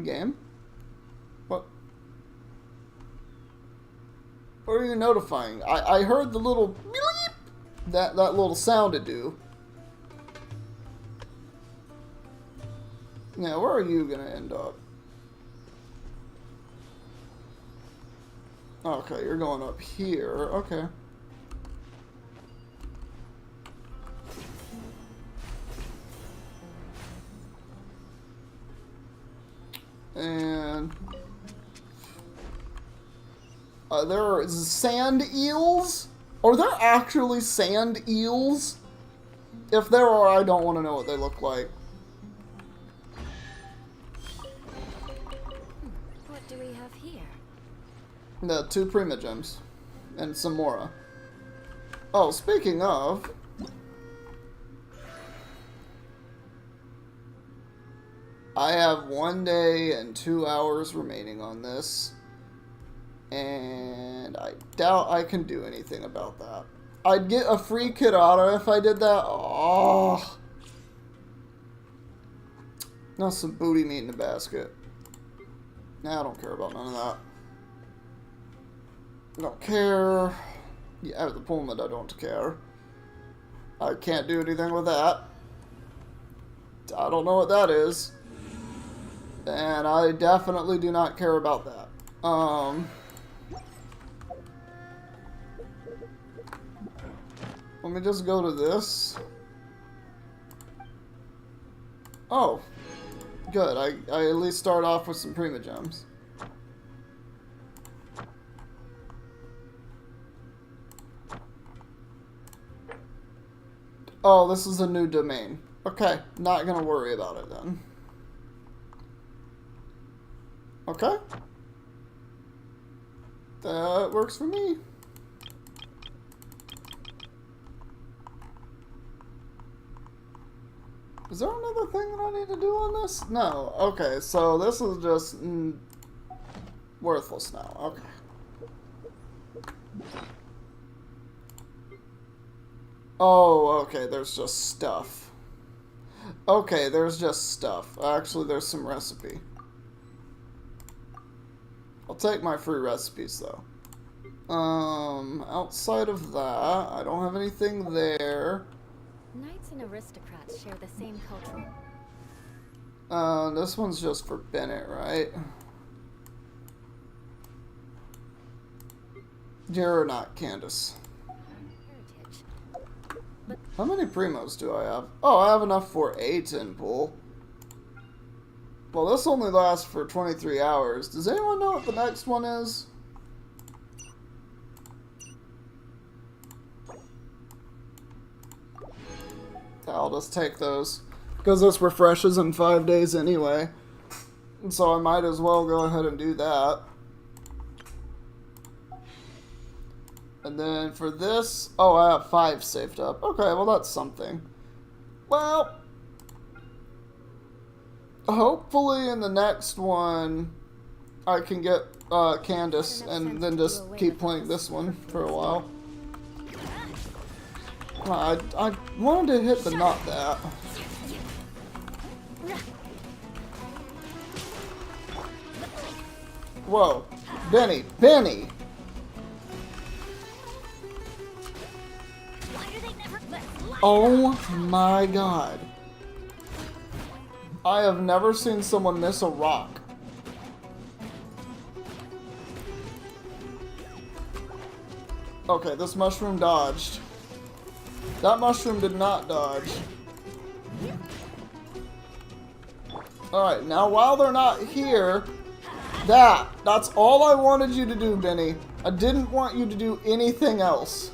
Game? What? What are you notifying? I heard the little bleep that little sound it do. Now, where are you gonna end up? Okay, you're going up here. Okay. And there are sand eels? Are there actually sand eels? If there are, I don't want to know what they look like. What do we have here? The 2 Prima Gems. And some Mora. Oh, speaking of... I have 1 day and 2 hours remaining on this. And I doubt I can do anything about that. I'd get a free Kirara if I did that. Oh. Now some booty meat in the basket. Nah, I don't care about none of that. Don't care. Yeah, at the moment I don't care. I can't do anything with that. I don't know what that is. And I definitely do not care about that. Let me just go to this. Oh. Good. I at least start off with some Prima Gems. Oh, this is a new domain. Okay, not gonna worry about it then. Okay. That works for me. Is there another thing that I need to do on this? No. Okay, so this is just worthless now. Okay. Oh, okay, there's just stuff. Okay, there's just stuff. Actually, there's some recipe. I'll take my free recipes, though. Outside of that, I don't have anything there. Knights and aristocrats share the same cultural. This one's just for Bennett, right? You're not Candace. Heritage. How many primos do I have? Oh, I have enough for a tin pool. Well, this only lasts for 23 hours. Does anyone know what the next one is? I'll just take those. Because this refreshes in 5 days anyway. And so I might as well go ahead and do that. And then for this, oh, I have 5 saved up. Okay, well that's something. Well, hopefully in the next one, I can get Candace and then just keep playing this one for a while. I wanted to hit the not that. Whoa, Benny, Benny! Oh my god. I have never seen someone miss a rock. Okay, this mushroom dodged. That mushroom did not dodge. Alright, now while they're not here, that's all I wanted you to do, Benny. I didn't want you to do anything else.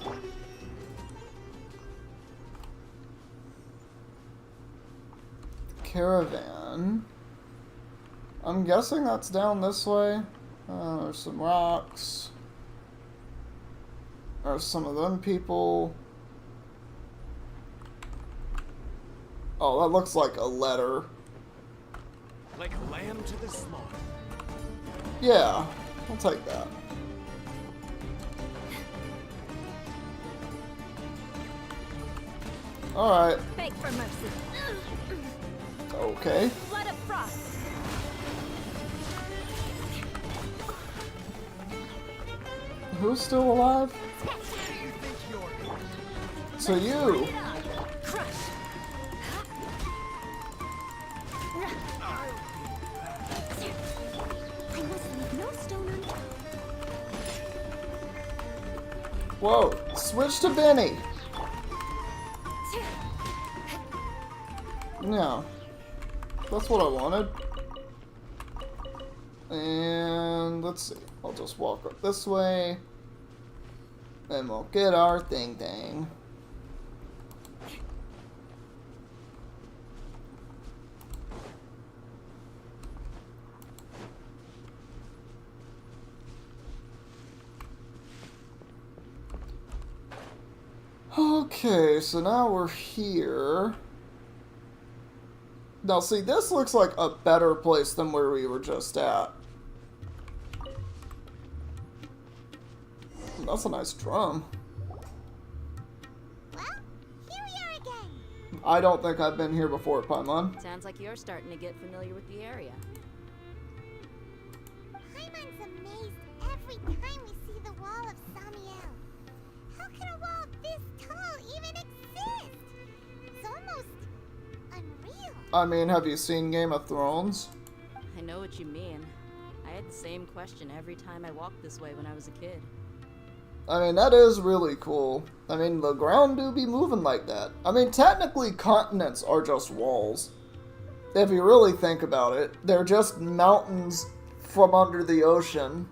Caravan. I'm guessing that's down this way. There's some rocks. There's some of them people. Oh, that looks like a letter. Like a lamb to the slaughter. Yeah, I'll take that. Alright. Beg for mercy. Okay. Blood of frost. Who's still alive? So you. Crush. I must leave no stone unturned. Whoa, switch to Benny. Yeah, that's what I wanted. And let's see, I'll just walk up this way. Then we'll get our thing. Okay, so now we're here. Now see, this looks like a better place than where we were just at. That's a nice drum. Well, here we are again. I don't think I've been here before, Paimon. Sounds like you're starting to get familiar with the area. Paimon's amazed every time we see the wall of Samiel. How can a wall this tall even exist? It's almost unreal. I mean, have you seen Game of Thrones? I know what you mean. I had the same question every time I walked this way when I was a kid. I mean, that is really cool. I mean, the ground do be moving like that. I mean, technically, continents are just walls. If you really think about it, they're just mountains from under the ocean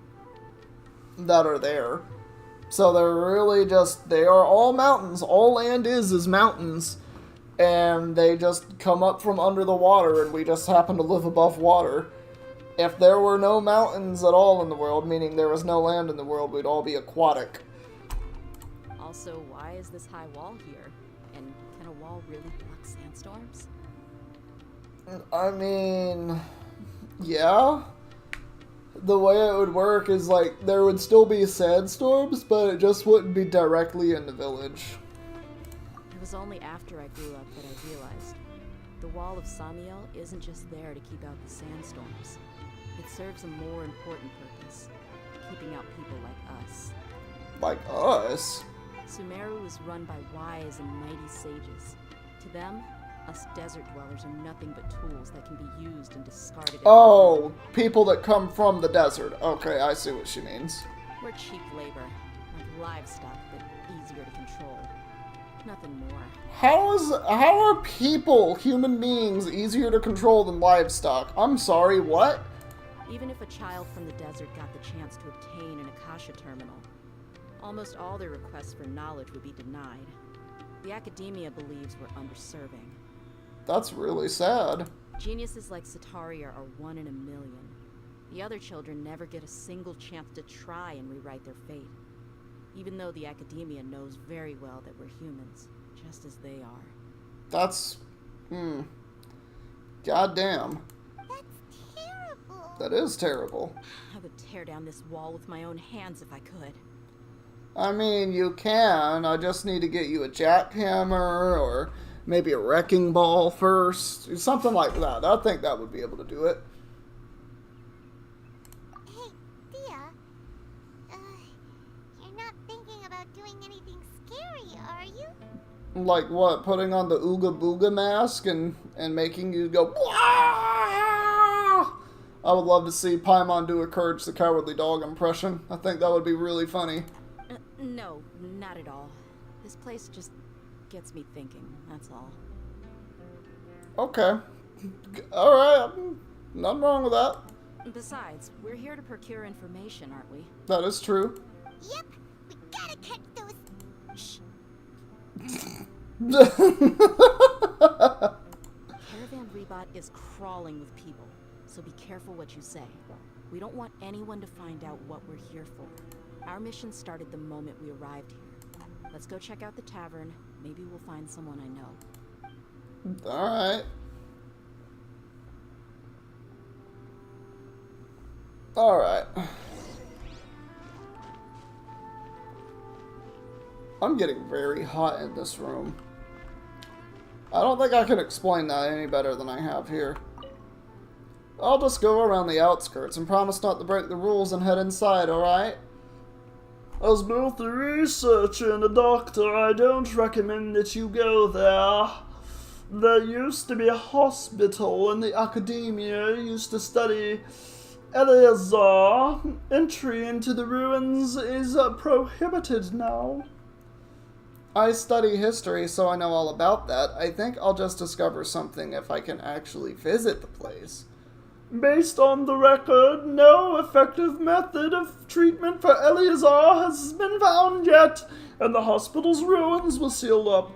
that are there. So they're really just, they are all mountains. All land is mountains. And they just come up from under the water, and we just happen to live above water. If there were no mountains at all in the world, meaning there was no land in the world, we'd all be aquatic. Also, why is this high wall here? And can a wall really block sandstorms? I mean, yeah. The way it would work is like there would still be sandstorms, but it just wouldn't be directly in the village. It was only after I grew up that I realized the wall of Samiel isn't just there to keep out the sandstorms. It serves a more important purpose, keeping out people like us. Like us? Sumeru is run by wise and mighty sages. To them, us desert dwellers are nothing but tools that can be used and discarded. Oh, people that come from the desert. Okay, I see what she means. We're cheap labor, like livestock, but easier to control. Nothing more. How are people, human beings, easier to control than livestock? I'm sorry, what? Even if a child from the desert got the chance to obtain an Akasha terminal, almost all their requests for knowledge would be denied. The academia believes we're underserving. That's really sad. Geniuses like Sataria are one in a million. The other children never get a single chance to try and rewrite their fate. Even though the academia knows very well that we're humans, just as they are. That's... Goddamn. That's terrible. That is terrible. I would tear down this wall with my own hands if I could. I mean, you can. I just need to get you a jackhammer or maybe a wrecking ball first. Something like that. I think that would be able to do it. Hey, Dia. You're not thinking about doing anything scary, are you? Like what? Putting on the Ooga Booga mask and making you go... Wah! I would love to see Paimon do a Courage the Cowardly Dog impression. I think that would be really funny. No, not at all. This place just gets me thinking, that's all. Okay. Alright, nothing wrong with that. Besides, we're here to procure information, aren't we? That is true. Yep, we gotta catch those... Shh. Caravan Rebot is crawling with people, so be careful what you say. We don't want anyone to find out what we're here for. Our mission started the moment we arrived here. Let's go check out the tavern. Maybe we'll find someone I know. Alright. Alright. I'm getting very hot in this room. I don't think I can explain that any better than I have here. I'll just go around the outskirts and promise not to break the rules and head inside, alright? As both a researcher and a doctor, I don't recommend that you go there. There used to be a hospital and the academia used to study Eleazar. Entry into the ruins is prohibited now. I study history, so I know all about that. I think I'll just discover something if I can actually visit the place. Based on the record, no effective method of treatment for Eleazar has been found yet, and the hospital's ruins were sealed up.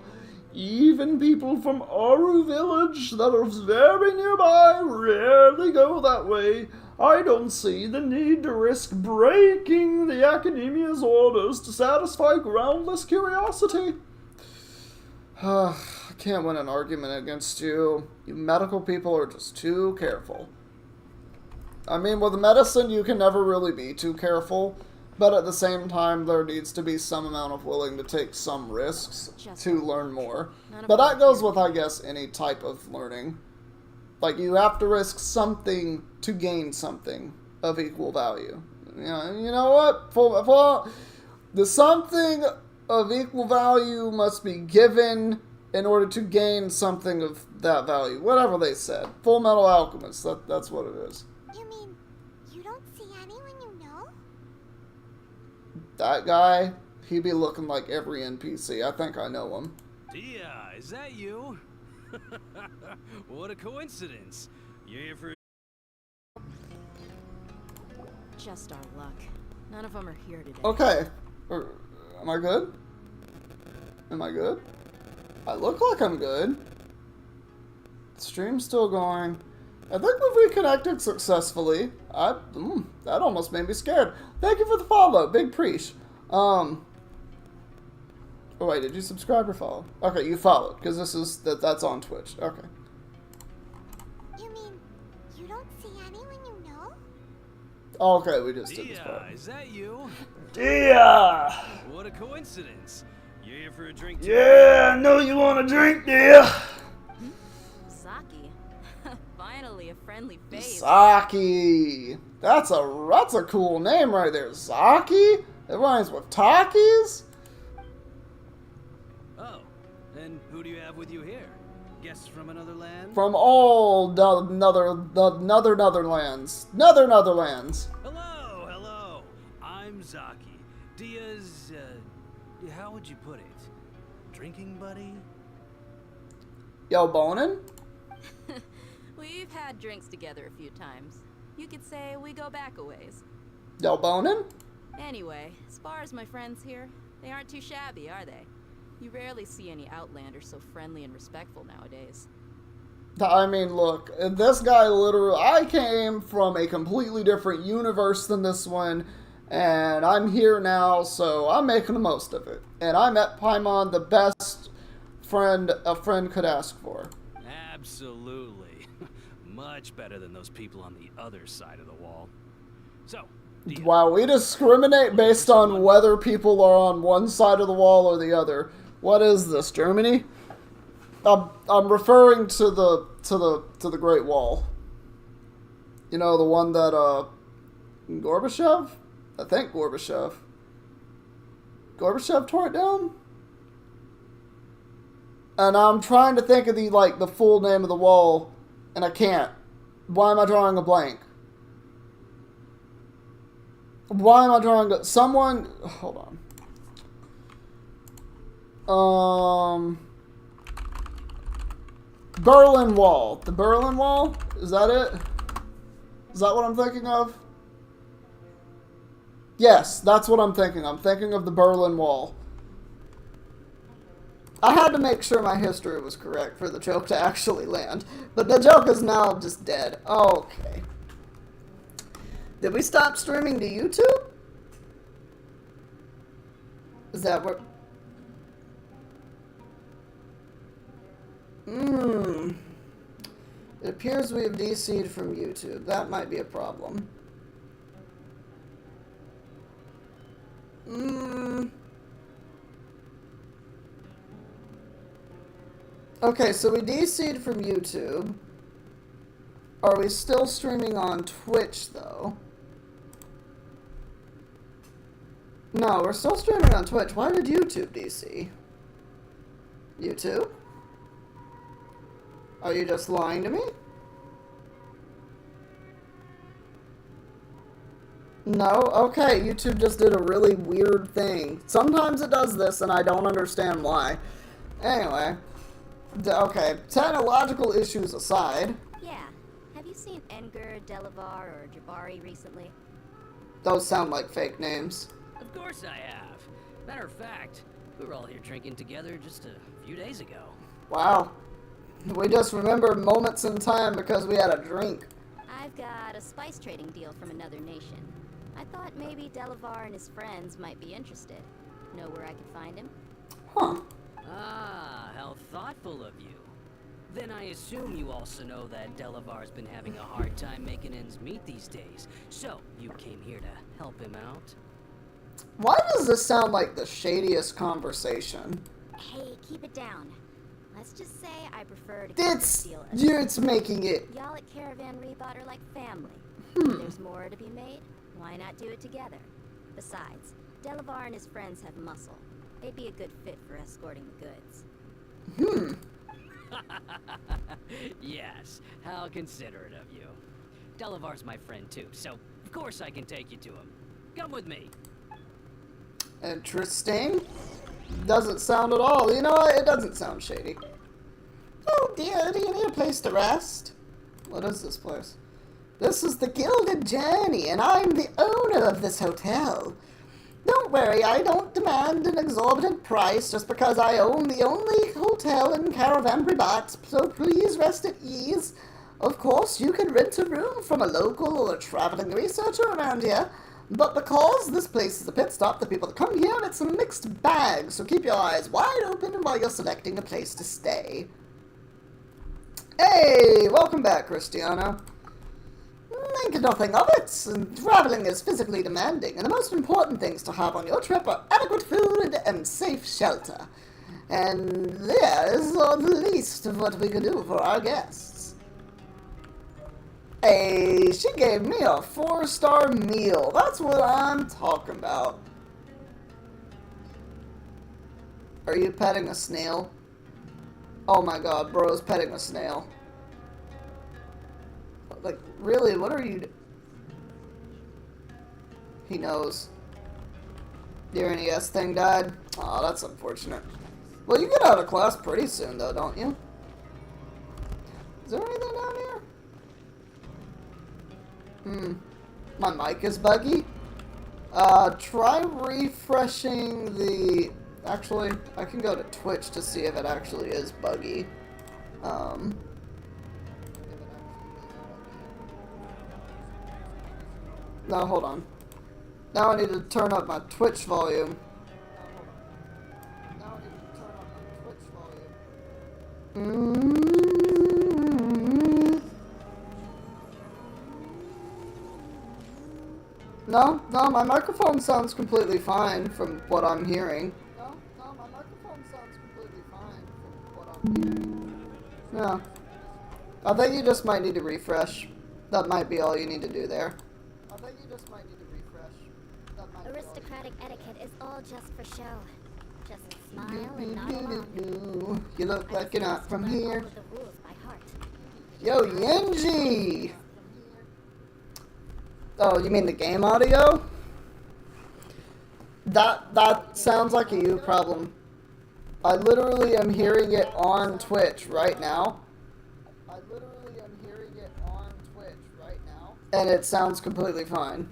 Even people from Aru village that are very nearby rarely go that way. I don't see the need to risk breaking the Academia's orders to satisfy groundless curiosity. I can't win an argument against you. You medical people are just too careful. I mean, with medicine, you can never really be too careful, but at the same time, there needs to be some amount of willing to take some risks to learn more. But that goes with, I guess, any type of learning. Like, you have to risk something to gain something of equal value. You know what? The something of equal value must be given in order to gain something of that value. Whatever they said. Full Metal Alchemist, that's what it is. You mean, you don't see anyone you know? That guy, he be looking like every NPC. I think I know him. Dia, is that you? What a coincidence. You're here for... Just our luck. None of them are here today. Okay. Am I good? Am I good? I look like I'm good. Stream's still going. I think we've reconnected successfully. That almost made me scared. Thank you for the follow, Big Preach. Oh wait, did you subscribe or follow? Okay, you followed, because that's on Twitch. Okay. You mean, you don't see anyone you know? Okay, we just did this Dia, part. is that you? Dia! What a coincidence. You're here for a drink too? Yeah, I know you want a drink, Dia. Saki. Finally, a friendly face. Saki. That's a cool name right there. Saki? It rhymes with Takis? Oh, and who do you have with you here? Guests from another land? From all the Netherlands. Netherlands. Hello. I'm Zaki. Dia's, how would you put it? Drinking buddy? Yo, bonin'? We've had drinks together a few times. You could say we go back a ways. Yo, bonin'? Anyway, as far as my friends here, they aren't too shabby, are they? You rarely see any Outlanders so friendly and respectful nowadays. I mean, look, this guy literally, I came from a completely different universe than this one, and I'm here now, so I'm making the most of it. And I met Paimon, the best friend a friend could ask for. Absolutely. Much better than those people on the other side of the wall. So, Wow, we discriminate based on whether people are on one side of the wall or the other. What is this, Germany? I'm referring to the Great Wall. You know, the one that Gorbachev? I think Gorbachev tore it down? And I'm trying to think of the full name of the wall, and I can't. Why am I drawing a blank? Why am I drawing someone? Hold on. Berlin Wall. The Berlin Wall? Is that it? Is that what I'm thinking of? Yes, that's what I'm thinking. I'm thinking of the Berlin Wall. I had to make sure my history was correct for the joke to actually land. But the joke is now just dead. Okay. Did we stop streaming to YouTube? Is that what... It appears we have DC'd from YouTube. That might be a problem. Okay, so we DC'd from YouTube. Are we still streaming on Twitch, though? No, we're still streaming on Twitch. Why did YouTube DC? YouTube? Are you just lying to me? No? Okay, YouTube just did a really weird thing. Sometimes it does this, and I don't understand why. Anyway. Okay, technological issues aside. Yeah. Have you seen Edgar, Delavar, or Jabari recently? Those sound like fake names. Of course I have. Matter of fact, we were all here drinking together just a few days ago. Wow. We just remember moments in time because we had a drink. I've got a spice trading deal from another nation. I thought maybe Delavar and his friends might be interested. Know where I could find him? Huh. Ah, how thoughtful of you. Then I assume you also know that Delavar's been having a hard time making ends meet these days. So, you came here to help him out? Why does this sound like the shadiest conversation? Hey, keep it down. Let's just say I prefer to It's making it. Y'all at Caravan Rebot are like family. If there's more to be made, why not do it together? Besides, Delavar and his friends have muscle. They'd be a good fit for escorting the goods. Yes, how considerate of you. Delavar's my friend too, so of course I can take you to him. Come with me. Interesting. Doesn't sound at all. You know what? It doesn't sound shady. Oh dear, do you need a place to rest? What is this place? This is the Gilded Journey, and I'm the owner of this hotel. Don't worry, I don't demand an exorbitant price just because I own the only hotel in Caravan Rebot, so please rest at ease. Of course, you can rent a room from a local or a traveling researcher around here, but because this place is a pit stop, the people that come here, it's a mixed bag, so keep your eyes wide open while you're selecting a place to stay. Hey, welcome back, Cristiano. Think nothing of it. Traveling is physically demanding, and the most important things to have on your trip are adequate food and safe shelter. And there is the least of what we can do for our guests. Hey, she gave me a 4-star meal. That's what I'm talking about. Are you petting a snail? Oh my god, bro is petting a snail. Like, really, what are you... He knows. Your NES thing died? Aw, that's unfortunate. Well, you get out of class pretty soon, though, don't you? Is there anything down here? My mic is buggy? Try refreshing the... Actually, I can go to Twitch to see if it actually is buggy. No, hold on. Now I need to turn up my Twitch volume. Now I need to turn up my Twitch volume. No, my microphone sounds completely fine from what I'm hearing. No, my microphone sounds completely fine from what I'm hearing. Yeah. I think you just might need to refresh. That might be all you need to do there. I think you just might need to refresh. That might Aristocratic etiquette is all just for show. Just smile and nod along. You look like you're not from here. All of the rules by heart. Yo, Yenji! Oh, you mean the game audio? That sounds like a you problem. I literally am hearing it on Twitch right now. And it sounds completely fine.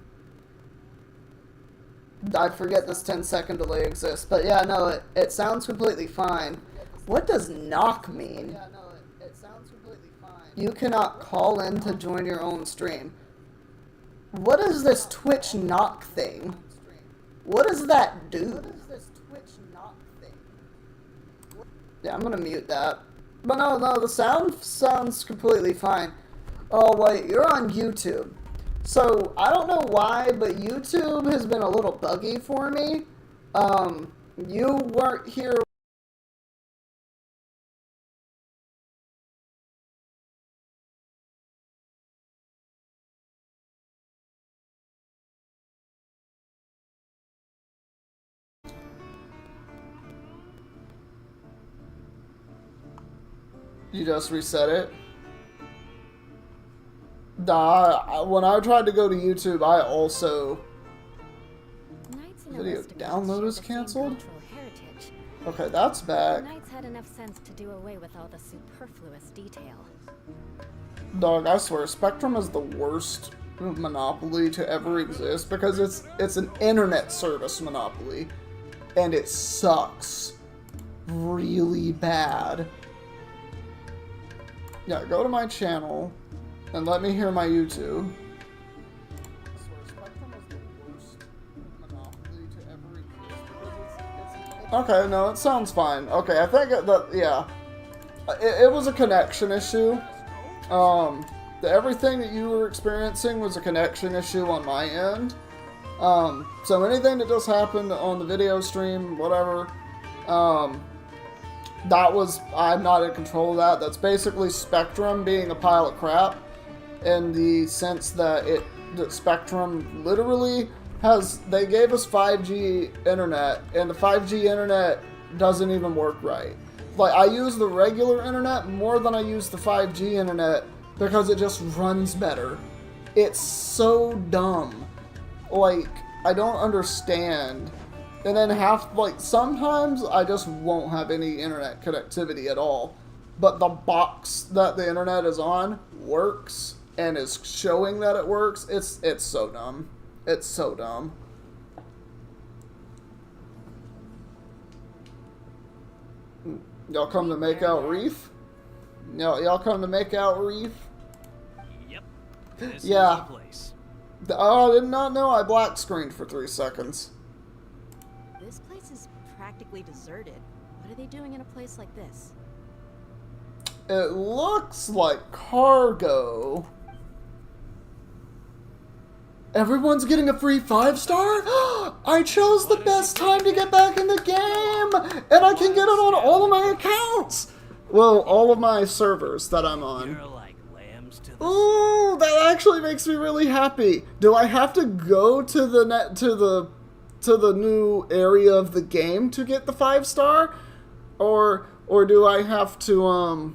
I forget this 10-second delay exists, but yeah, no, it sounds completely fine. What does knock mean? You cannot call in to join your own stream. What is this Twitch knock thing? What does that do? Yeah, I'm gonna mute that. But no, the sound sounds completely fine. Oh wait, you're on YouTube. So, I don't know why, but YouTube has been a little buggy for me. You weren't here. You just reset it? Nah, when I tried to go to YouTube, I also... Video download is canceled? Okay, that's back. The Knights had enough sense to do away with all the superfluous detail. Dog, I swear, Spectrum is the worst monopoly to ever exist because it's an internet service monopoly, and it sucks really bad. Yeah, go to my channel and let me hear my YouTube. I swear, Spectrum is the worst monopoly to ever exist because it's okay, no, it sounds fine. Okay, I think yeah. It was a connection issue. Everything that you were experiencing was a connection issue on my end. So anything that just happened on the video stream, whatever, I'm not in control of that. That's basically Spectrum being a pile of crap in the sense that Spectrum literally they gave us 5G internet, and the 5G internet doesn't even work right. Like, I use the regular internet more than I use the 5G internet because it just runs better. It's so dumb. Like, I don't understand. And then sometimes I just won't have any internet connectivity at all. But the box that the internet is on works and is showing that it works. It's so dumb. It's so dumb. Y'all come to make out Reef? Y'all come to make out Reef? Yep. This yeah. is the place. Oh, I did not know I black screened for 3 seconds. This place is practically deserted. What are they doing in a place like this? It looks like cargo. Everyone's getting a free 5-star? I chose the best time to get back in the game! And I can get it on all of my accounts! Well, all of my servers that I'm on. You're like lambs to the Ooh, that actually makes me really happy. Do I have to go to the new area of the game to get the 5-star? Or do I have to,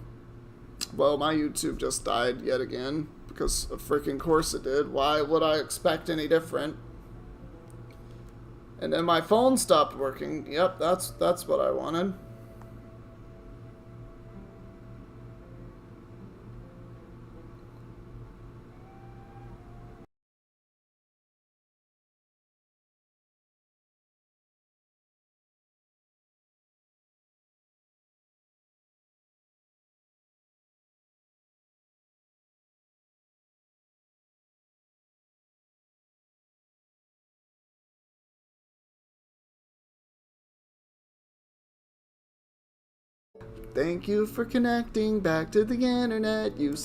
well, my YouTube just died yet again. Because of freaking course it did. Why would I expect any different? And then my phone stopped working. Yep, that's what I wanted. Thank you for connecting back to the internet, you